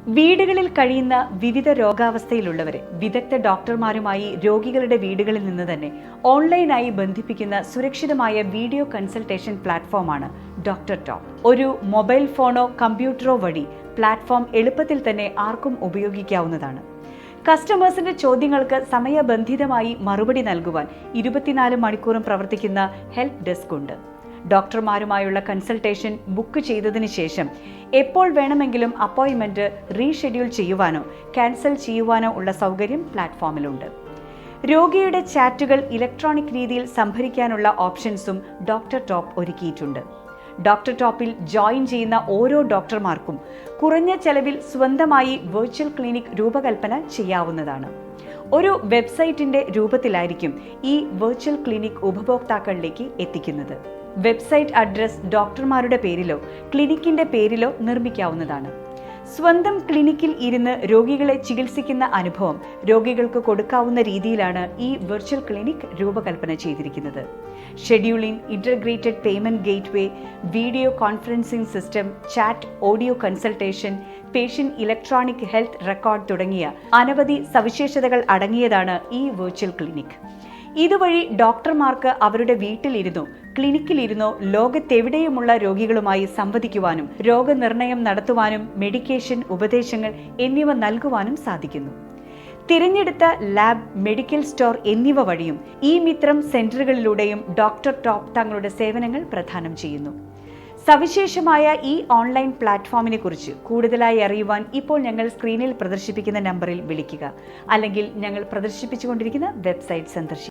വീടുകളിൽ കഴിയുന്ന വിവിധ രോഗാവസ്ഥയിലുള്ളവരെ വിദഗ്ധ ഡോക്ടർമാരുമായി രോഗികളുടെ വീടുകളിൽ നിന്ന് തന്നെ ഓൺലൈനായി ബന്ധിപ്പിക്കുന്ന സുരക്ഷിതമായ വീഡിയോ കൺസൾട്ടേഷൻ പ്ലാറ്റ്ഫോമാണ് ഡോക്ടർ ടോപ്പ്. ഒരു മൊബൈൽ ഫോണോ കമ്പ്യൂട്ടറോ വഴി പ്ലാറ്റ്ഫോം എളുപ്പത്തിൽ തന്നെ ആർക്കും ഉപയോഗിക്കാവുന്നതാണ്. കസ്റ്റമേഴ്സിന്റെ ചോദ്യങ്ങൾക്ക് സമയബന്ധിതമായി മറുപടി നൽകുവാൻ 24 മണിക്കൂറും പ്രവർത്തിക്കുന്ന ഹെൽപ്പ് ഡെസ്ക് ഉണ്ട്. ഡോക്ടർമാരുമായുള്ള കൺസൾട്ടേഷൻ ബുക്ക് ചെയ്തതിന് ശേഷം എപ്പോൾ വേണമെങ്കിലും അപ്പോയിൻമെന്റ് റീഷെഡ്യൂൾ ചെയ്യുവാനോ ക്യാൻസൽ ചെയ്യുവാനോ ഉള്ള സൗകര്യം പ്ലാറ്റ്ഫോമിലുണ്ട്. രോഗിയുടെ ചാറ്റുകൾ ഇലക്ട്രോണിക് രീതിയിൽ സംഭരിക്കാനുള്ള ഓപ്ഷൻസും ഡോക്ടർ ടോപ്പ് ഒരുക്കിയിട്ടുണ്ട്. ഡോക്ടർ ടോപ്പിൽ ജോയിൻ ചെയ്യുന്ന ഓരോ ഡോക്ടർമാർക്കും കുറഞ്ഞ ചെലവിൽ സ്വന്തമായി വെർച്വൽ ക്ലിനിക് രൂപകൽപ്പന ചെയ്യാവുന്നതാണ്. ഒരു വെബ്സൈറ്റിന്റെ രൂപത്തിലായിരിക്കും ഈ വെർച്വൽ ക്ലിനിക് ഉപഭോക്താക്കളിലേക്ക് എത്തിക്കുന്നത്. വെബ്സൈറ്റ് അഡ്രസ് ഡോക്ടർമാരുടെ പേരിലോ ക്ലിനിക്കിന്റെ പേരിലോ നിർമ്മിക്കാവുന്നതാണ്. സ്വന്തം ക്ലിനിക്കിൽ ഇരുന്ന് രോഗികളെ ചികിത്സിക്കുന്ന അനുഭവം രോഗികൾക്ക് കൊടുക്കാവുന്ന രീതിയിലാണ് ഈ വെർച്വൽ ക്ലിനിക് രൂപകൽപ്പന ചെയ്തിരിക്കുന്നത്. Scheduling, integrated payment gateway, video conferencing system, chat, audio consultation, patient electronic health record തുടങ്ങിയ അനവധി സവിശേഷതകൾ അടങ്ങിയതാണ് ഈ വെർച്വൽ ക്ലിനിക്. ഇതുവഴി ഡോക്ടർമാർക്ക് അവരുടെ വീട്ടിലിരുന്നോ ക്ലിനിക്കിലിരുന്നോ ലോകത്തെവിടെയുമുള്ള രോഗികളുമായി സംവദിക്കുവാനും രോഗനിർണയം നടത്തുവാനും മെഡിക്കേഷൻ ഉപദേശങ്ങൾ എന്നിവ നൽകുവാനും സാധിക്കുന്നു. തിരഞ്ഞെടുത്ത ലാബ്, മെഡിക്കൽ സ്റ്റോർ എന്നിവ വഴിയും ഈ മിത്രം സെന്ററുകളിലൂടെയും ഡോക്ടർ ടോപ്പ് തങ്ങളുടെ സേവനങ്ങൾ പ്രദാനം ചെയ്യുന്നു. സവിശേഷമായ ഈ ഓൺലൈൻ പ്ലാറ്റ്ഫോമിനെ കുറിച്ച് കൂടുതലായി അറിയുവാൻ ഇപ്പോൾ ഞങ്ങൾ സ്ക്രീനിൽ പ്രദർശിപ്പിക്കുന്ന നമ്പറിൽ വിളിക്കുക, അല്ലെങ്കിൽ ഞങ്ങൾ പ്രദർശിപ്പിച്ചുകൊണ്ടിരിക്കുന്ന വെബ്സൈറ്റ് സന്ദർശിക്കുക.